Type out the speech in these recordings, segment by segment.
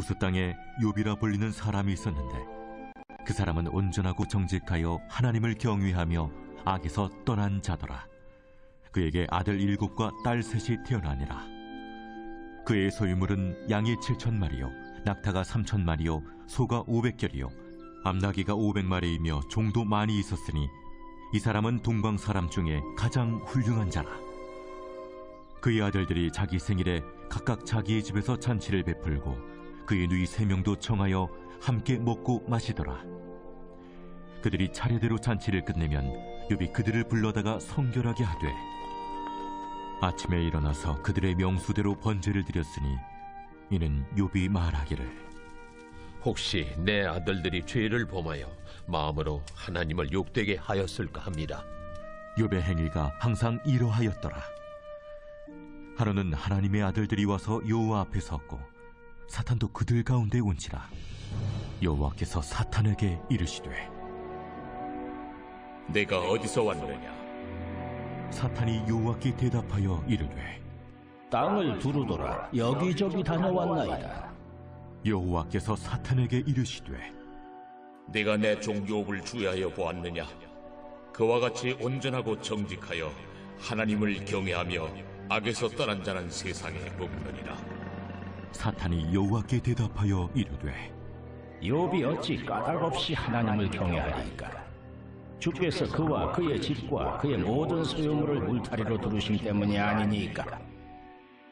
우스 땅에 욥이라 불리는 사람이 있었는데 그 사람은 온전하고 정직하여 하나님을 경외하며 악에서 떠난 자더라. 그에게 아들 7과 딸 3이 태어나니라. 그의 소유물은 양이 7,000마리요 낙타가 3,000마리요 소가 500결이요 암나귀가 500마리이며 종도 많이 있었으니 이 사람은 동방 사람 중에 가장 훌륭한 자라. 그의 아들들이 자기 생일에 각각 자기의 집에서 잔치를 베풀고 그의 누이 3명도 청하여 함께 먹고 마시더라. 그들이 차례대로 잔치를 끝내면 욥이 그들을 불러다가 성결하게 하되 아침에 일어나서 그들의 명수대로 번제를 드렸으니 이는 욥이 말하기를 혹시 내 아들들이 죄를 범하여 마음으로 하나님을 욕되게 하였을까 합니다. 욥의 행위가 항상 이러하였더라. 하루는 하나님의 아들들이 와서 여호와 앞에 섰고 사탄도 그들 가운데 온지라. 여호와께서 사탄에게 이르시되 내가 어디서 왔느냐? 사탄이 여호와께 대답하여 이르되 땅을 두루돌아 여기저기 다녀왔나이다. 여호와께서 사탄에게 이르시되 네가 내 종 욥을 주의하여 보았느냐? 그와 같이 온전하고 정직하여 하나님을 경외하며 악에서 떠난 자는 세상에 없느니라. 사탄이 여호와께 대답하여 이르되 욥이 어찌 까닭없이 하나님을 경외하리까? 주께서 그와 그의 집과 그의 모든 소유물을 울타리로 두르심 때문이 아니니까.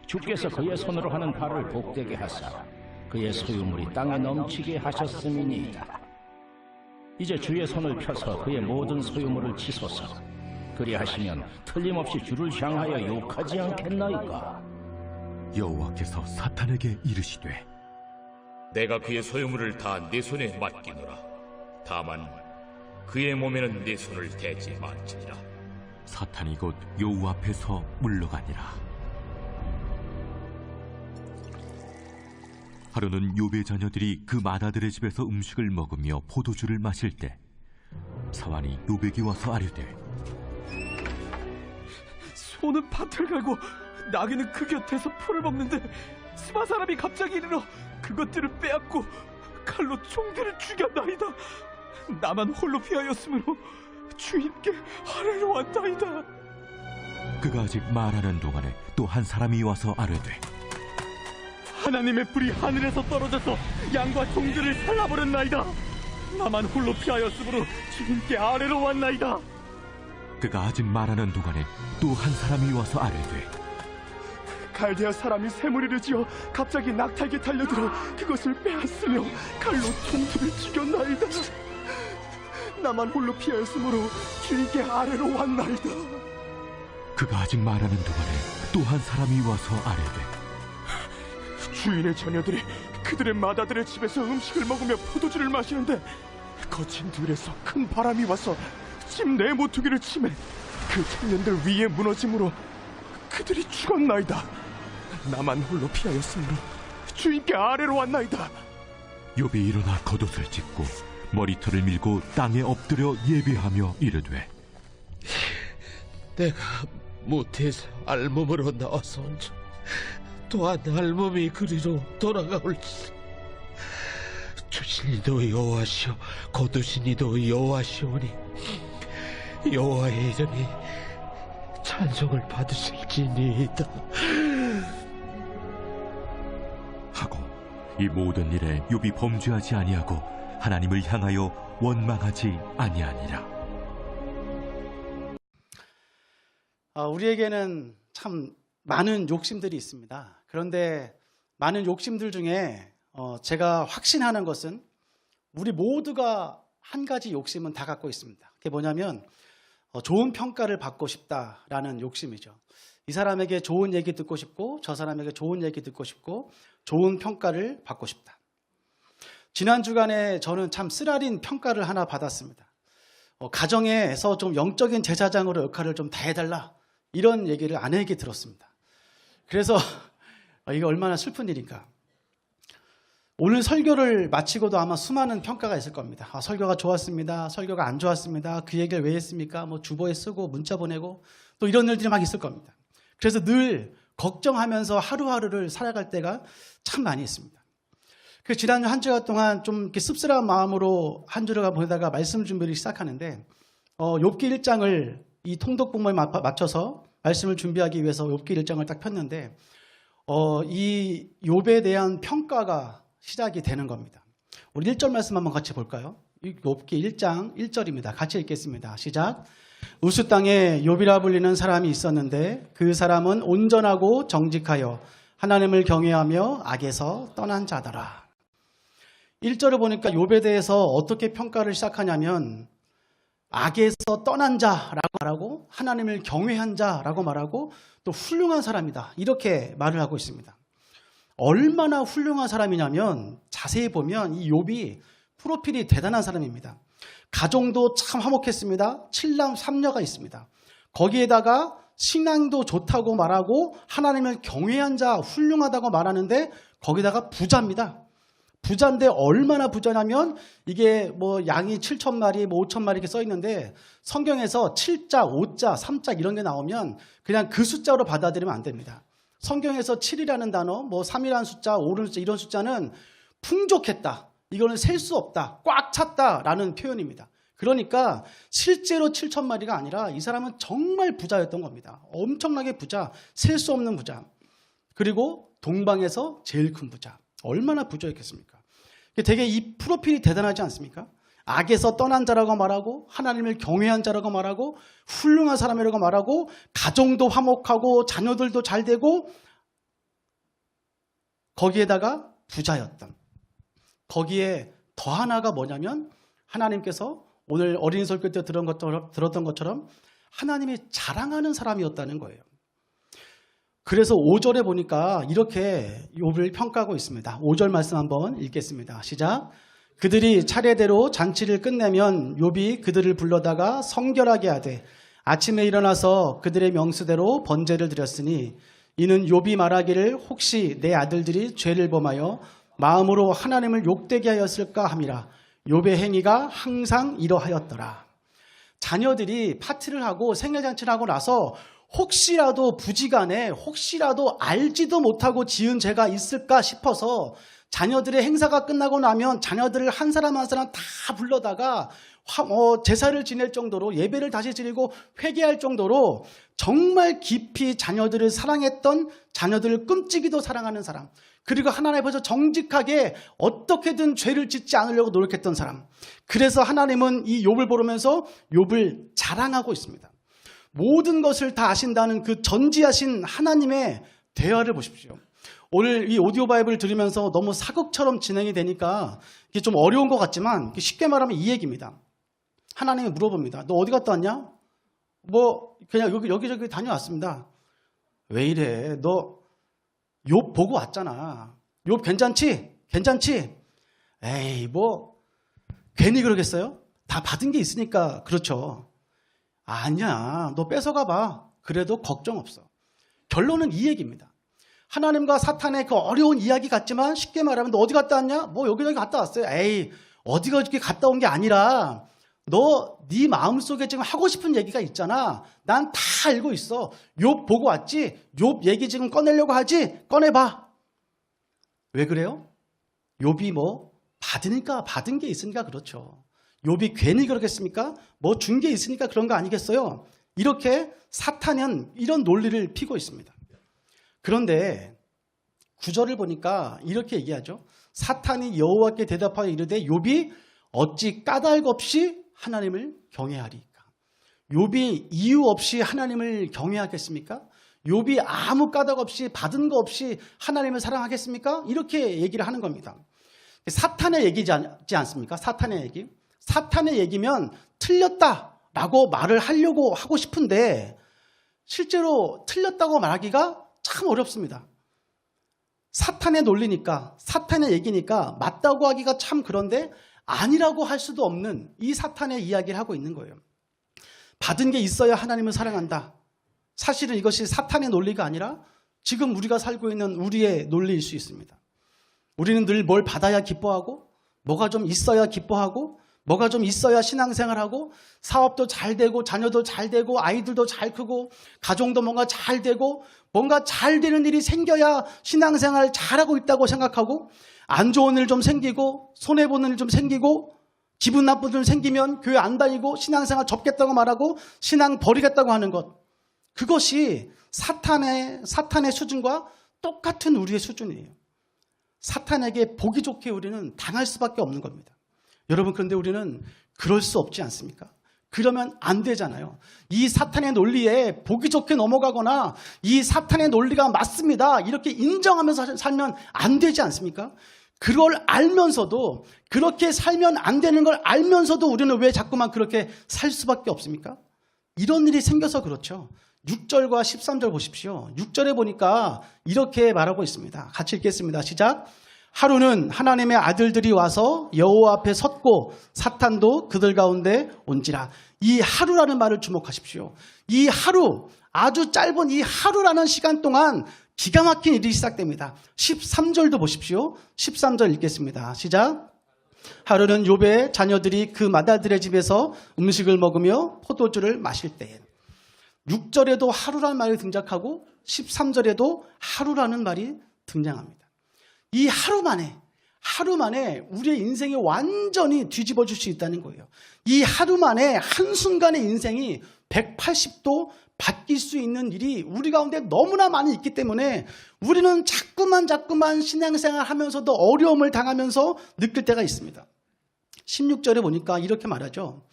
주께서 그의 손으로 하는 발을 복되게 하사 그의 소유물이 땅에 넘치게 하셨음이니이다. 이제 주의 손을 펴서 그의 모든 소유물을 치소서. 그리하시면 틀림없이 주를 향하여 욕하지 않겠나이까? 여호와께서 사탄에게 이르시되 내가 그의 소유물을 다 내 손에 맡기노라. 다만 그의 몸에는 내 손을 대지 말지니라. 사탄이 곧 여호와 앞에서 물러가니라. 하루는 욥의 자녀들이 그 맏아들의 집에서 음식을 먹으며 포도주를 마실 때 사환이 욥에게 와서 아뢰되 소는 밭을 갈고 나귀는 그 곁에서 풀을 먹는데 스바 사람이 갑자기 이르러 그것들을 빼앗고 칼로 종들을 죽였나이다. 나만 홀로 피하였으므로 주인께 아뢰러 왔나이다. 그가 아직 말하는 동안에 또 한 사람이 와서 아뢰되 하나님의 불이 하늘에서 떨어져서 양과 종들을 살라버렸나이다. 나만 홀로 피하였으므로 주인께 아뢰러 왔나이다. 그가 아직 말하는 동안에 또 한 사람이 와서 아뢰되 갈대아 사람이 쇠무리를 지어 갑자기 낙타에게 달려들어 그것을 빼앗으며 칼로 종들을 죽였나이다. 나만 홀로 피하였으므로 주인께 아뢰러 왔나이다. 그가 아직 말하는 동안에 또 한 사람이 와서 아뢰되 주인의 자녀들이 그들의 맏아들의 집에서 음식을 먹으며 포도주를 마시는데 거친 들에서 큰 바람이 와서 집 내 모퉁이를 치매 그 청년들 위에 무너짐으로 그들이 죽었나이다. 나만 홀로 피하였으므로 주인께 아뢰러 왔나이다. 욥이 일어나 겉옷을 찢고 머리털을 밀고 땅에 엎드려 예배하며 이르되 내가 모태에서 알몸으로 나와서 온즉 또한 알몸이 그리로 돌아가올지. 주신 이도 여호와시오 거두신 이도 여호와시오니 여호와의 이름이 찬송을 받으실지니이다 하고 이 모든 일에 욥이 범죄하지 아니하고 하나님을 향하여 원망하지 아니하니라. 우리에게는 참 많은 욕심들이 있습니다. 그런데 많은 욕심들 중에 제가 확신하는 것은 우리 모두가 한 가지 욕심은 다 갖고 있습니다. 그게 뭐냐면 좋은 평가를 받고 싶다라는 욕심이죠. 이 사람에게 좋은 얘기 듣고 싶고 저 사람에게 좋은 얘기 듣고 싶고 좋은 평가를 받고 싶다. 지난 주간에 저는 참 쓰라린 평가를 하나 받았습니다. 가정에서 좀 영적인 제사장으로 역할을 좀 다 해달라 이런 얘기를 아내에게 들었습니다. 그래서 이게 얼마나 슬픈 일인가. 오늘 설교를 마치고도 아마 수많은 평가가 있을 겁니다. 설교가 좋았습니다. 설교가 안 좋았습니다. 그 얘기를 왜 했습니까? 주보에 쓰고 문자 보내고 또 이런 일들이 막 있을 겁니다. 그래서 늘 걱정하면서 하루하루를 살아갈 때가 참 많이 있습니다. 그 지난 한 주간 동안 좀 이렇게 씁쓸한 마음으로 한 주를 보내다가 말씀 준비를 시작하는데 욥기 1장을 이 통독복음에 맞춰서 말씀을 준비하기 위해서 욥기 1장을 딱 폈는데 이 욥에 대한 평가가 시작이 되는 겁니다. 우리 1절 말씀 한번 같이 볼까요? 욥기 1장 1절입니다. 같이 읽겠습니다. 시작. 우스 땅에 욥이라 불리는 사람이 있었는데 그 사람은 온전하고 정직하여 하나님을 경외하며 악에서 떠난 자더라. 1절을 보니까 욥에 대해서 어떻게 평가를 시작하냐면 악에서 떠난 자라고 말하고 하나님을 경외한 자라고 말하고 또 훌륭한 사람이다 이렇게 말을 하고 있습니다. 얼마나 훌륭한 사람이냐면 자세히 보면 이 욥이 프로필이 대단한 사람입니다. 가정도 참 화목했습니다. 7남 3녀가 있습니다. 거기에다가 신앙도 좋다고 말하고 하나님을 경외한 자 훌륭하다고 말하는데 거기다가 부자입니다. 부자인데 얼마나 부자냐면 이게 뭐 양이 7,000마리, 뭐 5,000마리 이렇게 써 있는데 성경에서 7자, 5자, 3자 이런 게 나오면 그냥 그 숫자로 받아들이면 안 됩니다. 성경에서 7이라는 단어, 뭐 3이라는 숫자, 5라는 숫자 이런 숫자는 풍족했다. 이거는 셀 수 없다. 꽉 찼다라는 표현입니다. 그러니까 실제로 7,000마리가 아니라 이 사람은 정말 부자였던 겁니다. 엄청나게 부자, 셀 수 없는 부자. 그리고 동방에서 제일 큰 부자. 얼마나 부자였겠습니까? 되게 이 프로필이 대단하지 않습니까? 악에서 떠난 자라고 말하고 하나님을 경외한 자라고 말하고 훌륭한 사람이라고 말하고 가정도 화목하고 자녀들도 잘 되고 거기에다가 부자였던 거기에 더 하나가 뭐냐면 하나님께서 오늘 어린이 설교 때 들었던 것처럼 하나님이 자랑하는 사람이었다는 거예요. 그래서 5절에 보니까 이렇게 욥을 평가하고 있습니다. 5절 말씀 한번 읽겠습니다. 시작. 그들이 차례대로 잔치를 끝내면 욥이 그들을 불러다가 성결하게 하되 아침에 일어나서 그들의 명수대로 번제를 드렸으니 이는 욥이 말하기를 혹시 내 아들들이 죄를 범하여 마음으로 하나님을 욕되게 하였을까 함이라. 욥의 행위가 항상 이러하였더라. 자녀들이 파티를 하고 생일잔치를 하고 나서 혹시라도 부지간에 혹시라도 알지도 못하고 지은 죄가 있을까 싶어서 자녀들의 행사가 끝나고 나면 자녀들을 한 사람 한 사람 다 불러다가 제사를 지낼 정도로 예배를 다시 드리고 회개할 정도로 정말 깊이 자녀들을 사랑했던 자녀들을 끔찍이도 사랑하는 사람 그리고 하나님 앞에서 정직하게 어떻게든 죄를 짓지 않으려고 노력했던 사람. 그래서 하나님은 이 욥을 보면서 욥을 자랑하고 있습니다. 모든 것을 다 아신다는 그 전지하신 하나님의 대화를 보십시오. 오늘 이 오디오 바이블을 들으면서 너무 사극처럼 진행이 되니까 이게 좀 어려운 것 같지만 쉽게 말하면 이 얘기입니다. 하나님이 물어봅니다. 너 어디 갔다 왔냐? 뭐 그냥 여기저기 다녀왔습니다. 왜 이래? 너 욥 보고 왔잖아. 욥 괜찮지? 괜찮지? 에이 뭐 괜히 그러겠어요? 다 받은 게 있으니까 그렇죠. 아니야. 너 뺏어가 봐. 그래도 걱정 없어. 결론은 이 얘기입니다. 하나님과 사탄의 그 어려운 이야기 같지만 쉽게 말하면 너 어디 갔다 왔냐? 뭐 여기저기 갔다 왔어요. 에이 어디가 이렇게 갔다 온 게 아니라 너 네 마음속에 지금 하고 싶은 얘기가 있잖아. 난 다 알고 있어. 욥 보고 왔지? 욥 얘기 지금 꺼내려고 하지? 꺼내봐. 왜 그래요? 욥이 뭐 받으니까 받은 게 있으니까 그렇죠. 욥이 괜히 그러겠습니까? 뭐 준 게 있으니까 그런 거 아니겠어요? 이렇게 사탄은 이런 논리를 피고 있습니다. 그런데 9절을 보니까 이렇게 얘기하죠. 사탄이 여호와께 대답하여 이르되 욥이 어찌 까닭 없이 하나님을 경외하리까? 욥이 이유 없이 하나님을 경외하겠습니까? 욥이 아무 까닭 없이 받은 거 없이 하나님을 사랑하겠습니까? 이렇게 얘기를 하는 겁니다. 사탄의 얘기지 않습니까? 사탄의 얘기. 사탄의 얘기면 틀렸다라고 말을 하려고 하고 싶은데 실제로 틀렸다고 말하기가 참 어렵습니다. 사탄의 논리니까 사탄의 얘기니까 맞다고 하기가 참 그런데 아니라고 할 수도 없는 이 사탄의 이야기를 하고 있는 거예요. 받은 게 있어야 하나님을 사랑한다. 사실은 이것이 사탄의 논리가 아니라 지금 우리가 살고 있는 우리의 논리일 수 있습니다. 우리는 늘 뭘 받아야 기뻐하고 뭐가 좀 있어야 기뻐하고 뭐가 좀 있어야 신앙생활하고 사업도 잘 되고 자녀도 잘 되고 아이들도 잘 크고 가정도 뭔가 잘 되고 뭔가 잘 되는 일이 생겨야 신앙생활 잘하고 있다고 생각하고 안 좋은 일 좀 생기고 손해보는 일 좀 생기고 기분 나쁜 일 생기면 교회 안 다니고 신앙생활 접겠다고 말하고 신앙 버리겠다고 하는 것, 그것이 사탄의 수준과 똑같은 우리의 수준이에요. 사탄에게 보기 좋게 우리는 당할 수밖에 없는 겁니다. 여러분, 그런데 우리는 그럴 수 없지 않습니까? 그러면 안 되잖아요. 이 사탄의 논리에 보기 좋게 넘어가거나 이 사탄의 논리가 맞습니다, 이렇게 인정하면서 살면 안 되지 않습니까? 그걸 알면서도, 그렇게 살면 안 되는 걸 알면서도 우리는 왜 자꾸만 그렇게 살 수밖에 없습니까? 이런 일이 생겨서 그렇죠. 6절과 13절 보십시오. 6절에 보니까 이렇게 말하고 있습니다. 같이 읽겠습니다. 시작. 하루는 하나님의 아들들이 와서 여호와 앞에 섰고 사탄도 그들 가운데 온지라. 이 하루라는 말을 주목하십시오. 이 하루, 아주 짧은 이 하루라는 시간 동안 기가 막힌 일이 시작됩니다. 13절도 보십시오. 13절 읽겠습니다. 시작. 하루는 욥의 자녀들이 그 맏아들의 집에서 음식을 먹으며 포도주를 마실 때에. 6절에도 하루라는 말이 등장하고 13절에도 하루라는 말이 등장합니다. 이 하루 만에 우리의 인생이 완전히 뒤집어질 수 있다는 거예요. 이 하루 만에 한순간의 인생이 180도 바뀔 수 있는 일이 우리 가운데 너무나 많이 있기 때문에 우리는 자꾸만 신앙생활 하면서도 어려움을 당하면서 느낄 때가 있습니다. 16절에 보니까 이렇게 말하죠.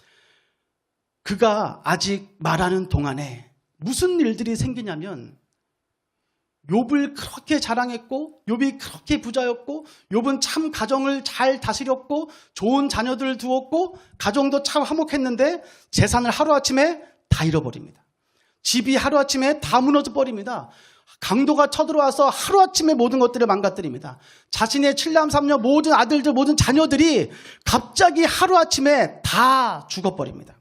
그가 아직 말하는 동안에 무슨 일들이 생기냐면, 욥을 그렇게 자랑했고 욥이 그렇게 부자였고 욥은 참 가정을 잘 다스렸고 좋은 자녀들을 두었고 가정도 참 화목했는데 재산을 하루아침에 다 잃어버립니다. 집이 하루아침에 다 무너져 버립니다. 강도가 쳐들어와서 하루아침에 모든 것들을 망가뜨립니다. 자신의 7남 3녀 모든 아들들 모든 자녀들이 갑자기 하루아침에 다 죽어버립니다.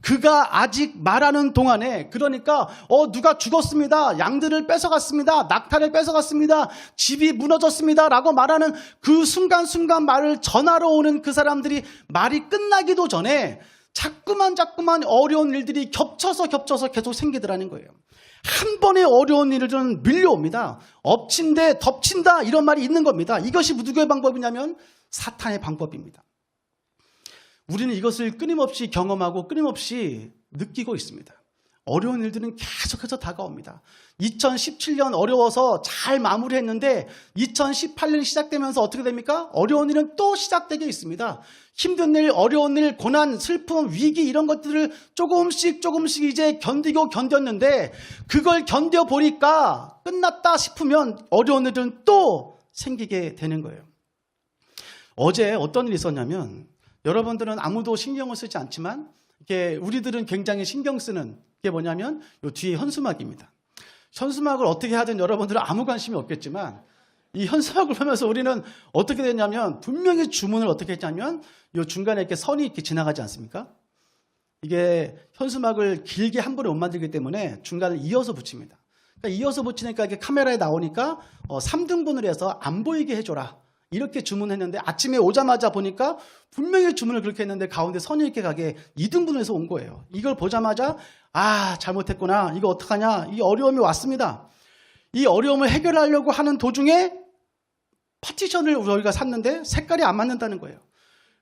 그가 아직 말하는 동안에, 그러니까 누가 죽었습니다, 양들을 뺏어갔습니다, 낙타를 뺏어갔습니다, 집이 무너졌습니다 라고 말하는 그 순간순간 말을 전하러 오는 그 사람들이 말이 끝나기도 전에 자꾸만 어려운 일들이 겹쳐서 계속 생기더라는 거예요. 한 번의 어려운 일은 밀려옵니다. 엎친데 덮친다, 이런 말이 있는 겁니다. 이것이 누구의 방법이냐면 사탄의 방법입니다. 우리는 이것을 끊임없이 경험하고 끊임없이 느끼고 있습니다. 어려운 일들은 계속해서 다가옵니다. 2017년 어려워서 잘 마무리했는데 2018년이 시작되면서 어떻게 됩니까? 어려운 일은 또 시작되게 있습니다. 힘든 일, 어려운 일, 고난, 슬픔, 위기 이런 것들을 조금씩 이제 견뎠는데 그걸 견뎌보니까 끝났다 싶으면 어려운 일은 또 생기게 되는 거예요. 어제 어떤 일이 있었냐면, 여러분들은 아무도 신경을 쓰지 않지만 이게 우리들은 굉장히 신경 쓰는 게 뭐냐면 이 뒤에 현수막입니다. 현수막을 어떻게 하든 여러분들은 아무 관심이 없겠지만 이 현수막을 보면서 우리는 어떻게 됐냐면, 분명히 주문을 어떻게 했냐면 이 중간에 이렇게 선이 이렇게 지나가지 않습니까? 이게 현수막을 길게 한 번에 못 만들기 때문에 중간을 이어서 붙입니다. 그러니까 이어서 붙이니까 이게 카메라에 나오니까 3등분을 해서 안 보이게 해줘라, 이렇게 주문했는데 아침에 오자마자 보니까 분명히 주문을 그렇게 했는데 가운데 선이 이렇게 가게 2등분을 해서 온 거예요. 이걸 보자마자 잘못했구나, 이거 어떡하냐, 이 어려움이 왔습니다. 이 어려움을 해결하려고 하는 도중에 파티션을 우리가 샀는데 색깔이 안 맞는다는 거예요.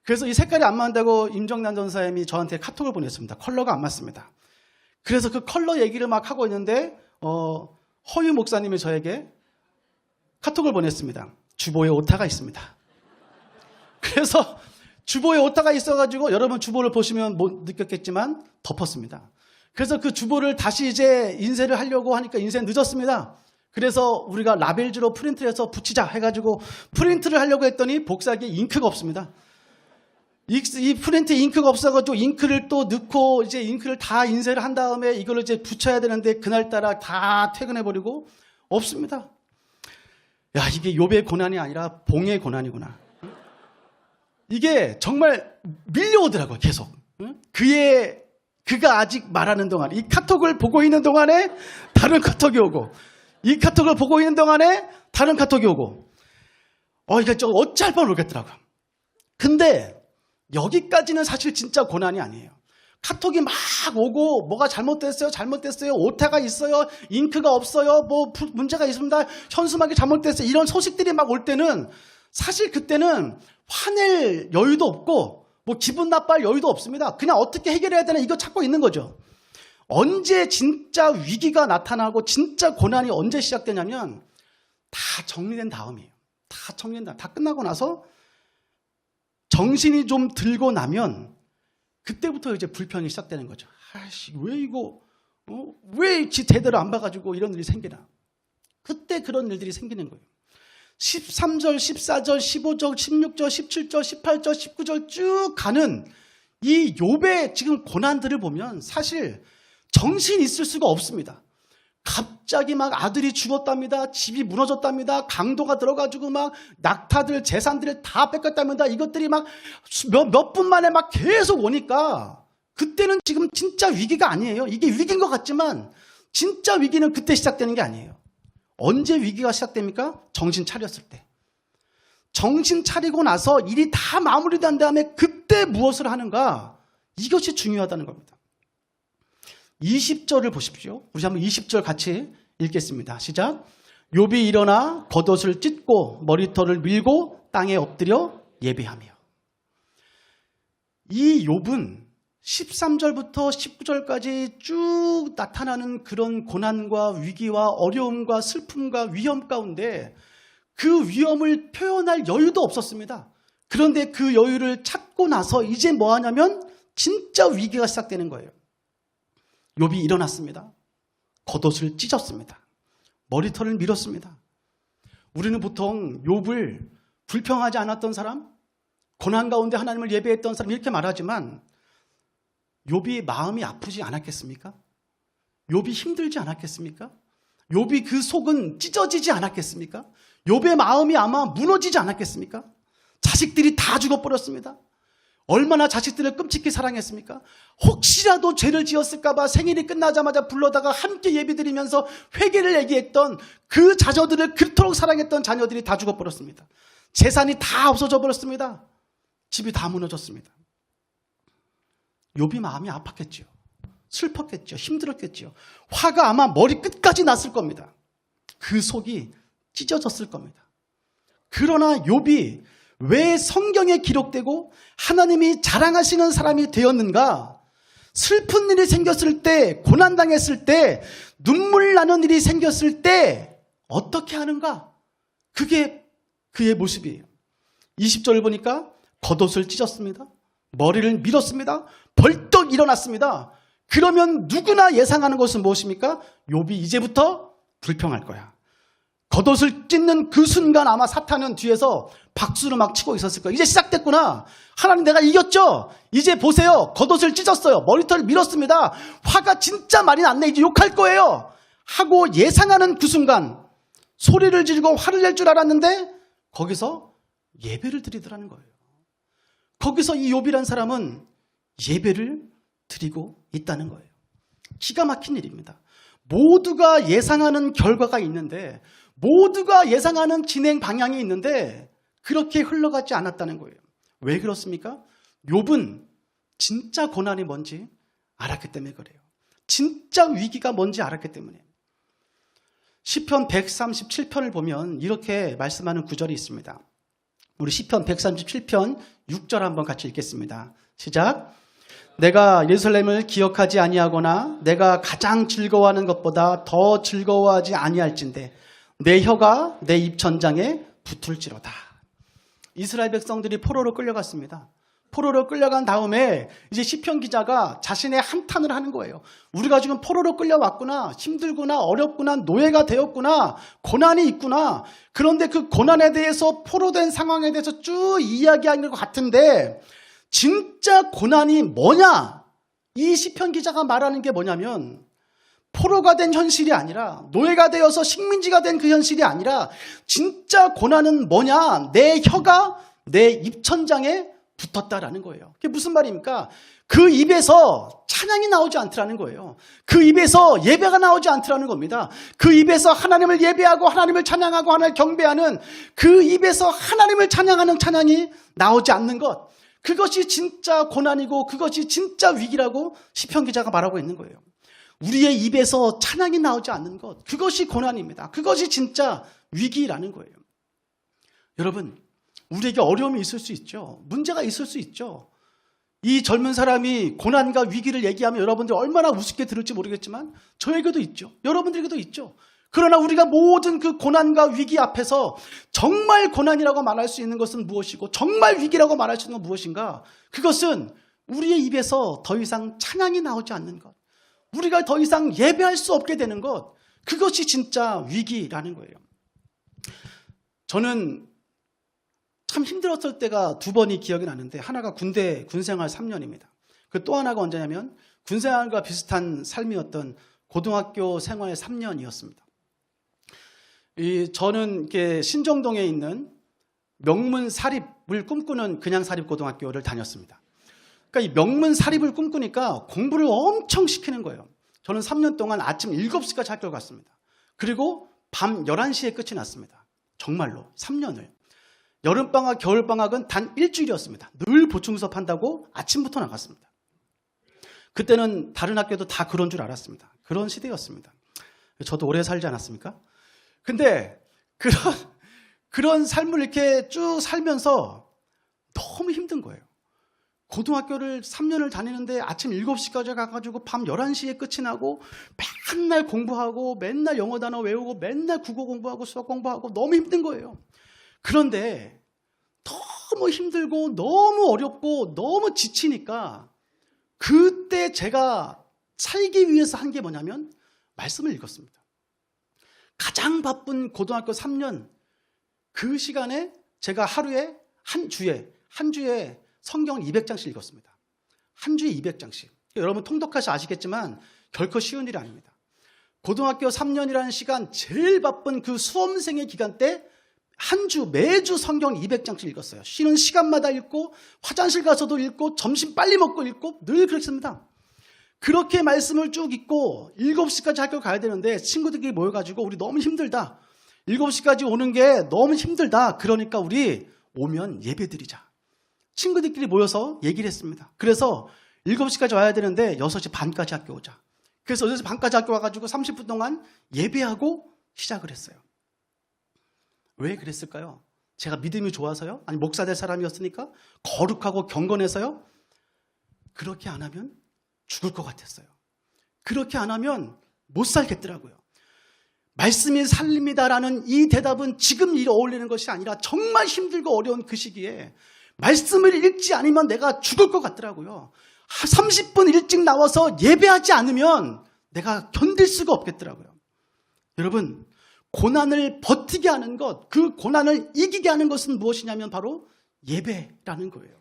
그래서 이 색깔이 안 맞는다고 임정난 전사님이 저한테 카톡을 보냈습니다. 컬러가 안 맞습니다. 그래서 그 컬러 얘기를 막 하고 있는데 허유 목사님이 저에게 카톡을 보냈습니다. 주보에 오타가 있습니다. 그래서 주보에 오타가 있어가지고 여러분 주보를 보시면 못 느꼈겠지만 덮었습니다. 그래서 그 주보를 다시 이제 인쇄를 하려고 하니까 인쇄 늦었습니다. 그래서 우리가 라벨지로 프린트를 해서 붙이자 해가지고 프린트를 하려고 했더니 복사기에 잉크가 없습니다. 이 프린트 잉크가 없어가지고 잉크를 또 넣고 이제 잉크를 다 인쇄를 한 다음에 이걸 이제 붙여야 되는데 그날따라 다 퇴근해버리고 없습니다. 야, 이게 욥의 고난이 아니라 봉의 고난이구나. 이게 정말 밀려오더라고요, 계속. 그가 아직 말하는 동안, 이 카톡을 보고 있는 동안에 다른 카톡이 오고, 이 카톡을 보고 있는 동안에 다른 카톡이 오고, 이게 좀 어찌할 뻔 모르겠더라고요. 근데 여기까지는 사실 진짜 고난이 아니에요. 카톡이 막 오고 뭐가 잘못됐어요, 오타가 있어요, 잉크가 없어요, 뭐 문제가 있습니다, 현수막이 잘못됐어요, 이런 소식들이 막 올 때는 사실 그때는 화낼 여유도 없고 뭐 기분 나빠할 여유도 없습니다. 그냥 어떻게 해결해야 되나 이거 찾고 있는 거죠. 언제 진짜 위기가 나타나고 진짜 고난이 언제 시작되냐면 다 정리된 다음이에요. 다 끝나고 나서 정신이 좀 들고 나면 그때부터 이제 불평이 시작되는 거죠. 아이씨, 왜 이거 왜 제대로 안 봐가지고 이런 일이 생기나. 그때 그런 일들이 생기는 거예요. 13절, 14절, 15절, 16절, 17절, 18절, 19절 쭉 가는 이 욥의 지금 고난들을 보면 사실 정신이 있을 수가 없습니다. 갑자기 막 아들이 죽었답니다. 집이 무너졌답니다. 강도가 들어가지고 막 낙타들, 재산들을 다 뺏겼답니다. 이것들이 막 몇 분 만에 막 계속 오니까 그때는 지금 진짜 위기가 아니에요. 이게 위기인 것 같지만 진짜 위기는 그때 시작되는 게 아니에요. 언제 위기가 시작됩니까? 정신 차렸을 때. 정신 차리고 나서 일이 다 마무리된 다음에 그때 무엇을 하는가? 이것이 중요하다는 겁니다. 20절을 보십시오. 우리 한번 20절 같이 읽겠습니다. 시작. 욥이 일어나 겉옷을 찢고 머리털을 밀고 땅에 엎드려 예배하며. 이 욥은 13절부터 19절까지 쭉 나타나는 그런 고난과 위기와 어려움과 슬픔과 위험 가운데 그 위험을 표현할 여유도 없었습니다. 그런데 그 여유를 찾고 나서 이제 뭐 하냐면 진짜 위기가 시작되는 거예요. 욥이 일어났습니다. 겉옷을 찢었습니다. 머리털을 밀었습니다. 우리는 보통 욥을 불평하지 않았던 사람, 고난 가운데 하나님을 예배했던 사람 이렇게 말하지만 욥이 마음이 아프지 않았겠습니까? 욥이 힘들지 않았겠습니까? 욥이 그 속은 찢어지지 않았겠습니까? 욥의 마음이 아마 무너지지 않았겠습니까? 자식들이 다 죽어버렸습니다. 얼마나 자식들을 끔찍히 사랑했습니까? 혹시라도 죄를 지었을까 봐 생일이 끝나자마자 불러다가 함께 예배드리면서 회개를 얘기했던 그 자녀들을 그토록 사랑했던 자녀들이 다 죽어버렸습니다. 재산이 다 없어져 버렸습니다. 집이 다 무너졌습니다. 욥이 마음이 아팠겠죠. 슬펐겠죠. 힘들었겠죠. 화가 아마 머리 끝까지 났을 겁니다. 그 속이 찢어졌을 겁니다. 그러나 욥이 왜 성경에 기록되고 하나님이 자랑하시는 사람이 되었는가? 슬픈 일이 생겼을 때, 고난당했을 때, 눈물 나는 일이 생겼을 때 어떻게 하는가? 그게 그의 모습이에요. 20절을 보니까 겉옷을 찢었습니다. 머리를 밀었습니다. 벌떡 일어났습니다. 그러면 누구나 예상하는 것은 무엇입니까? 욥이 이제부터 불평할 거야. 겉옷을 찢는 그 순간 아마 사탄은 뒤에서 박수를 막 치고 있었을 거예요. 이제 시작됐구나. 하나님 내가 이겼죠? 이제 보세요. 겉옷을 찢었어요. 머리털을 밀었습니다. 화가 진짜 많이 났네. 이제 욕할 거예요. 하고 예상하는 그 순간 소리를 지르고 화를 낼 줄 알았는데 거기서 예배를 드리더라는 거예요. 거기서 이 욥이란 사람은 예배를 드리고 있다는 거예요. 기가 막힌 일입니다. 모두가 예상하는 결과가 있는데 모두가 예상하는 진행 방향이 있는데 그렇게 흘러가지 않았다는 거예요. 왜 그렇습니까? 욥은 진짜 고난이 뭔지 알았기 때문에 그래요. 진짜 위기가 뭔지 알았기 때문에. 시편 137편을 보면 이렇게 말씀하는 구절이 있습니다. 우리 시편 137편 6절 한번 같이 읽겠습니다. 시작. 내가 예루살렘을 기억하지 아니하거나 내가 가장 즐거워하는 것보다 더 즐거워하지 아니할진대 내 혀가 내 입천장에 붙을지로다. 이스라엘 백성들이 포로로 끌려갔습니다. 포로로 끌려간 다음에 이제 시편 기자가 자신의 한탄을 하는 거예요. 우리가 지금 포로로 끌려왔구나, 힘들구나, 어렵구나, 노예가 되었구나, 고난이 있구나. 그런데 그 고난에 대해서 포로된 상황에 대해서 쭉 이야기하는 것 같은데 진짜 고난이 뭐냐? 이 시편 기자가 말하는 게 뭐냐면 포로가 된 현실이 아니라 노예가 되어서 식민지가 된 그 현실이 아니라 진짜 고난은 뭐냐? 내 혀가 내 입천장에 붙었다라는 거예요. 그게 무슨 말입니까? 그 입에서 찬양이 나오지 않더라는 거예요. 그 입에서 예배가 나오지 않더라는 겁니다. 그 입에서 하나님을 예배하고 하나님을 찬양하고 하나님을 경배하는 그 입에서 하나님을 찬양하는 찬양이 나오지 않는 것. 그것이 진짜 고난이고 그것이 진짜 위기라고 시편 기자가 말하고 있는 거예요. 우리의 입에서 찬양이 나오지 않는 것. 그것이 고난입니다. 그것이 진짜 위기라는 거예요. 여러분, 우리에게 어려움이 있을 수 있죠. 문제가 있을 수 있죠. 이 젊은 사람이 고난과 위기를 얘기하면 여러분들 얼마나 우습게 들을지 모르겠지만 저에게도 있죠. 여러분들에게도 있죠. 그러나 우리가 모든 그 고난과 위기 앞에서 정말 고난이라고 말할 수 있는 것은 무엇이고 정말 위기라고 말할 수 있는 건 무엇인가? 그것은 우리의 입에서 더 이상 찬양이 나오지 않는 것, 우리가 더 이상 예배할 수 없게 되는 것, 그것이 진짜 위기라는 거예요. 저는 참 힘들었을 때가 두 번이 기억이 나는데, 하나가 군생활 3년입니다. 그 또 하나가 언제냐면 군생활과 비슷한 삶이었던 고등학교 생활 3년이었습니다. 저는 이렇게 신정동에 있는 명문 사립을 꿈꾸는 그냥 사립고등학교를 다녔습니다. 그러니까 이 명문 사립을 꿈꾸니까 공부를 엄청 시키는 거예요. 저는 3년 동안 아침 7시까지 학교를 갔습니다. 그리고 밤 11시에 끝이 났습니다. 정말로 3년을. 여름방학, 겨울방학은 단 일주일이었습니다. 늘 보충 수업한다고 아침부터 나갔습니다. 그때는 다른 학교도 다 그런 줄 알았습니다. 그런 시대였습니다. 저도 오래 살지 않았습니까? 근데 그런 삶을 이렇게 쭉 살면서 너무 힘든 거예요. 고등학교를 3년을 다니는데 아침 7시까지 가가지고 밤 11시에 끝이 나고 맨날 공부하고 맨날 영어 단어 외우고 맨날 국어 공부하고 수학 공부하고 너무 힘든 거예요. 그런데 너무 힘들고 너무 어렵고 너무 지치니까 그때 제가 살기 위해서 한 게 뭐냐면 말씀을 읽었습니다. 가장 바쁜 고등학교 3년 그 시간에 제가 하루에 한 주에 성경을 200장씩 읽었습니다. 한 주에 200장씩. 여러분 통독하시 아시겠지만 결코 쉬운 일이 아닙니다. 고등학교 3년이라는 시간 제일 바쁜 그 수험생의 기간 때 매주 성경 200장씩 읽었어요. 쉬는 시간마다 읽고 화장실 가서도 읽고 점심 빨리 먹고 읽고 늘 그랬습니다. 그렇게 말씀을 쭉 읽고 7시까지 학교 가야 되는데 친구들끼리 모여가지고 우리 너무 힘들다. 7시까지 오는 게 너무 힘들다. 그러니까 우리 오면 예배드리자. 친구들끼리 모여서 얘기를 했습니다. 그래서 7시까지 와야 되는데 6시 반까지 학교 오자. 그래서 6시 반까지 학교 와가지고 30분 동안 예배하고 시작을 했어요. 왜 그랬을까요? 제가 믿음이 좋아서요? 아니 목사 될 사람이었으니까? 거룩하고 경건해서요? 그렇게 안 하면 죽을 것 같았어요. 그렇게 안 하면 못 살겠더라고요. 말씀이 살립니다라는 이 대답은 지금 어울리는 것이 아니라 정말 힘들고 어려운 그 시기에 말씀을 읽지 않으면 내가 죽을 것 같더라고요. 30분 일찍 나와서 예배하지 않으면 내가 견딜 수가 없겠더라고요. 여러분, 고난을 버티게 하는 것, 그 고난을 이기게 하는 것은 무엇이냐면 바로 예배라는 거예요.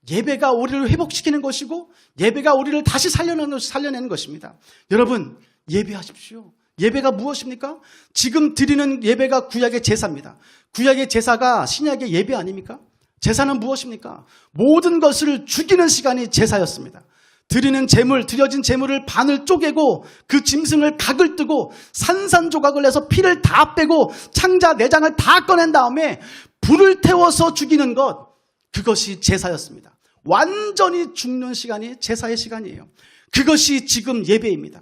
예배가 우리를 회복시키는 것이고 예배가 우리를 다시 살려내는 것입니다. 여러분, 예배하십시오. 예배가 무엇입니까? 지금 드리는 예배가 구약의 제사입니다. 구약의 제사가 신약의 예배 아닙니까? 제사는 무엇입니까? 모든 것을 죽이는 시간이 제사였습니다. 드려진 제물을 반을 쪼개고 그 짐승을 각을 뜨고 산산조각을 해서 피를 다 빼고 창자 내장을 다 꺼낸 다음에 불을 태워서 죽이는 것, 그것이 제사였습니다. 완전히 죽는 시간이 제사의 시간이에요. 그것이 지금 예배입니다.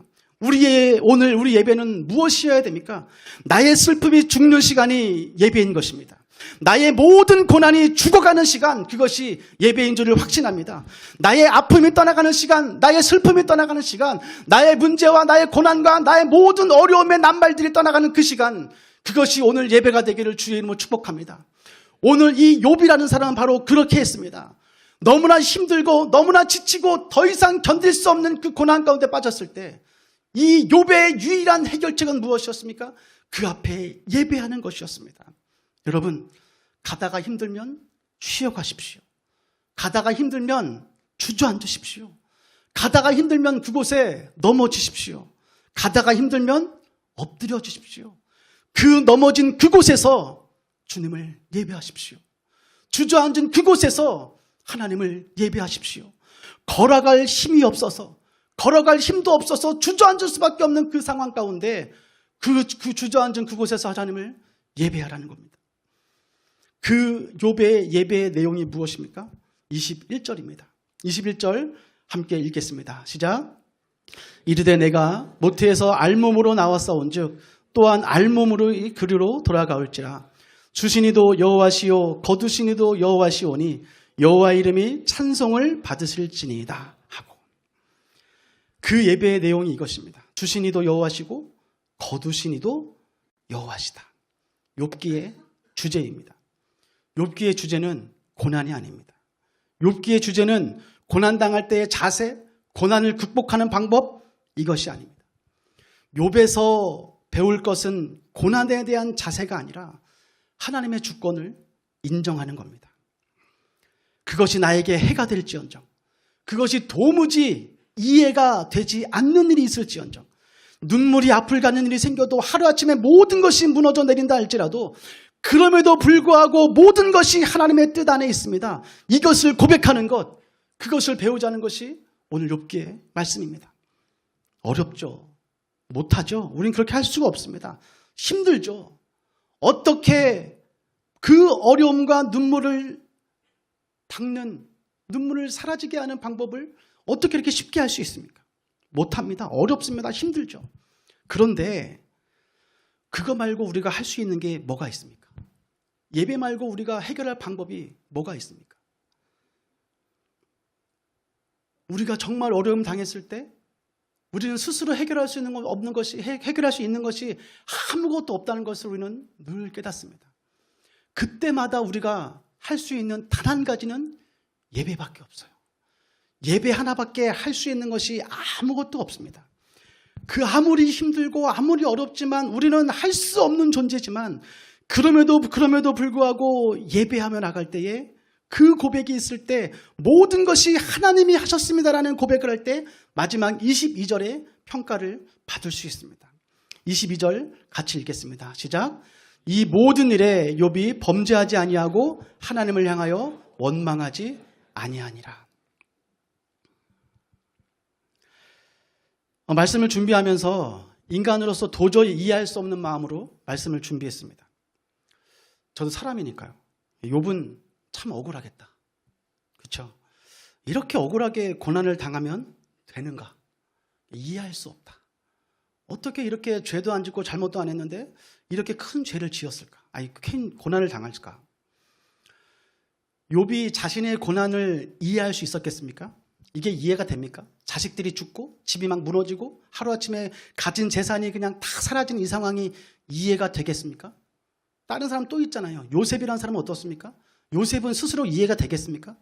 오늘 우리 예배는 무엇이어야 됩니까? 나의 슬픔이 죽는 시간이 예배인 것입니다. 나의 모든 고난이 죽어가는 시간, 그것이 예배인 줄을 확신합니다. 나의 아픔이 떠나가는 시간, 나의 슬픔이 떠나가는 시간, 나의 문제와 나의 고난과 나의 모든 어려움의 낱말들이 떠나가는 그 시간, 그것이 오늘 예배가 되기를 주의 이름으로 축복합니다. 오늘 이 욥이라는 사람은 바로 그렇게 했습니다. 너무나 힘들고 너무나 지치고 더 이상 견딜 수 없는 그 고난 가운데 빠졌을 때 이 욥의 유일한 해결책은 무엇이었습니까? 그 앞에 예배하는 것이었습니다. 여러분, 가다가 힘들면 쉬어가십시오. 가다가 힘들면 주저앉으십시오. 가다가 힘들면 그곳에 넘어지십시오. 가다가 힘들면 엎드려 주십시오. 그 넘어진 그곳에서 주님을 예배하십시오. 주저앉은 그곳에서 하나님을 예배하십시오. 걸어갈 힘이 없어서, 걸어갈 힘도 없어서 주저앉을 수밖에 없는 그 상황 가운데 그 주저앉은 그곳에서 하나님을 예배하라는 겁니다. 그 욥의 예배의 내용이 무엇입니까? 21절입니다. 21절 함께 읽겠습니다. 시작. 이르되 내가 모태에서 알몸으로 나왔사온즉 또한 알몸으로 그리로 돌아가올지라. 주시니도 여호와시요 거두시니도 여호와시오니 여호와 이름이 찬송을 받으실지니이다 하고, 그 예배의 내용이 이것입니다. 주시니도 여호와시고 거두시니도 여호와시다. 욥기의 주제입니다. 욥기의 주제는 고난이 아닙니다. 욥기의 주제는 고난당할 때의 자세, 고난을 극복하는 방법, 이것이 아닙니다. 욥에서 배울 것은 고난에 대한 자세가 아니라 하나님의 주권을 인정하는 겁니다. 그것이 나에게 해가 될지언정, 그것이 도무지 이해가 되지 않는 일이 있을지언정, 눈물이 앞을 가는 일이 생겨도 하루아침에 모든 것이 무너져 내린다 할지라도 그럼에도 불구하고 모든 것이 하나님의 뜻 안에 있습니다. 이것을 고백하는 것, 그것을 배우자는 것이 오늘 욥기의 말씀입니다. 어렵죠. 못하죠. 우린 그렇게 할 수가 없습니다. 힘들죠. 어떻게 그 어려움과 눈물을 닦는, 눈물을 사라지게 하는 방법을 어떻게 이렇게 쉽게 할 수 있습니까? 못합니다. 어렵습니다. 힘들죠. 그런데 그거 말고 우리가 할 수 있는 게 뭐가 있습니까? 예배 말고 우리가 해결할 방법이 뭐가 있습니까? 우리가 정말 어려움 당했을 때 우리는 스스로 해결할 수 있는 것 없는 것이, 해결할 수 있는 것이 아무것도 없다는 것을 우리는 늘 깨닫습니다. 그때마다 우리가 할 수 있는 단 한 가지는 예배밖에 없어요. 예배 하나밖에 할 수 있는 것이 아무것도 없습니다. 그 아무리 힘들고 아무리 어렵지만 우리는 할 수 없는 존재지만 그럼에도 불구하고 예배하며 나갈 때에 그 고백이 있을 때 모든 것이 하나님이 하셨습니다라는 고백을 할 때 마지막 22절의 평가를 받을 수 있습니다. 22절 같이 읽겠습니다. 시작. 이 모든 일에 욥이 범죄하지 아니하고 하나님을 향하여 원망하지 아니하니라. 말씀을 준비하면서 인간으로서 도저히 이해할 수 없는 마음으로 말씀을 준비했습니다. 저도 사람이니까요. 욥은 참 억울하겠다. 그렇죠? 이렇게 억울하게 고난을 당하면 되는가? 이해할 수 없다. 어떻게 이렇게 죄도 안 짓고 잘못도 안 했는데 이렇게 큰 죄를 지었을까? 아니, 큰 고난을 당할까? 욥이 자신의 고난을 이해할 수 있었겠습니까? 이게 이해가 됩니까? 자식들이 죽고 집이 막 무너지고 하루아침에 가진 재산이 그냥 다 사라지는 이 상황이 이해가 되겠습니까? 다른 사람 또 있잖아요. 요셉이라는 사람은 어떻습니까? 요셉은 스스로 이해가 되겠습니까?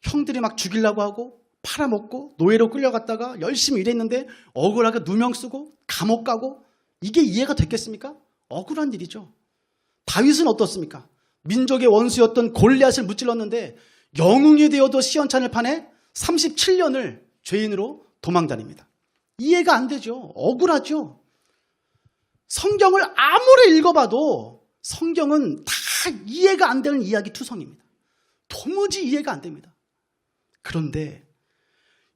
형들이 막 죽이려고 하고 팔아먹고 노예로 끌려갔다가 열심히 일했는데 억울하게 누명 쓰고 감옥 가고 이게 이해가 됐겠습니까? 억울한 일이죠. 다윗은 어떻습니까? 민족의 원수였던 골리앗을 무찔렀는데 영웅이 되어도 시원찮을 판에 37년을 죄인으로 도망다닙니다. 이해가 안 되죠. 억울하죠. 성경을 아무리 읽어봐도 성경은 다 이해가 안 되는 이야기 투성입니다. 도무지 이해가 안 됩니다. 그런데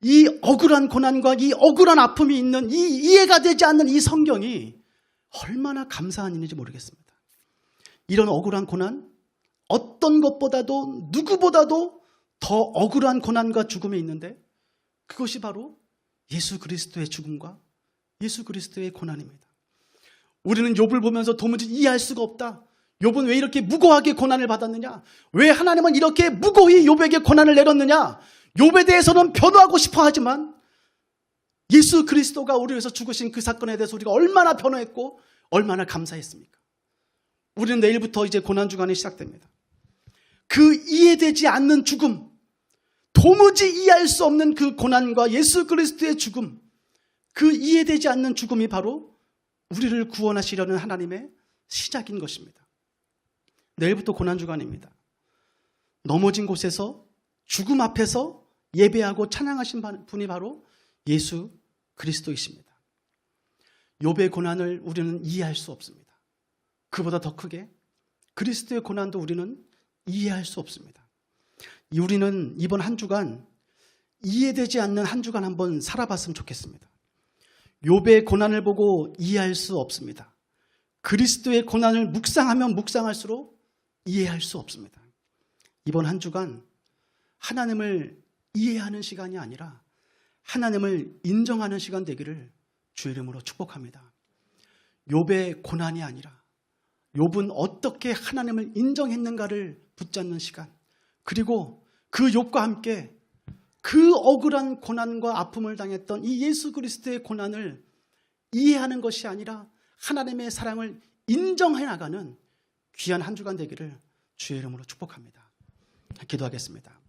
이 억울한 고난과 이 억울한 아픔이 있는 이 이해가 되지 않는 이 성경이 얼마나 감사한 일인지 모르겠습니다. 이런 억울한 고난, 어떤 것보다도 누구보다도 더 억울한 고난과 죽음이 있는데 그것이 바로 예수 그리스도의 죽음과 예수 그리스도의 고난입니다. 우리는 욥을 보면서 도무지 이해할 수가 없다. 욥은 왜 이렇게 무고하게 고난을 받았느냐? 왜 하나님은 이렇게 무고히 욥에게 고난을 내렸느냐? 욥에 대해서는 변호하고 싶어 하지만 예수 그리스도가 우리 위해서 죽으신 그 사건에 대해서 우리가 얼마나 변호했고 얼마나 감사했습니까? 우리는 내일부터 이제 고난주간이 시작됩니다. 그 이해되지 않는 죽음, 도무지 이해할 수 없는 그 고난과 예수 그리스도의 죽음, 그 이해되지 않는 죽음이 바로 우리를 구원하시려는 하나님의 시작인 것입니다. 내일부터 고난주간입니다. 넘어진 곳에서 죽음 앞에서 예배하고 찬양하신 분이 바로 예수 그리스도이십니다. 욥의 고난을 우리는 이해할 수 없습니다. 그보다 더 크게 그리스도의 고난도 우리는 이해할 수 없습니다. 우리는 이번 한 주간 이해되지 않는 한 주간 한번 살아봤으면 좋겠습니다. 욥의 고난을 보고 이해할 수 없습니다. 그리스도의 고난을 묵상하면 묵상할수록 이해할 수 없습니다. 이번 한 주간 하나님을 이해하는 시간이 아니라 하나님을 인정하는 시간 되기를 주의 이름으로 축복합니다. 욥의 고난이 아니라 욥은 어떻게 하나님을 인정했는가를 붙잡는 시간, 그리고 그 욥과 함께 그 억울한 고난과 아픔을 당했던 이 예수 그리스도의 고난을 이해하는 것이 아니라 하나님의 사랑을 인정해 나가는 귀한 한 주간 되기를 주의 이름으로 축복합니다. 기도하겠습니다.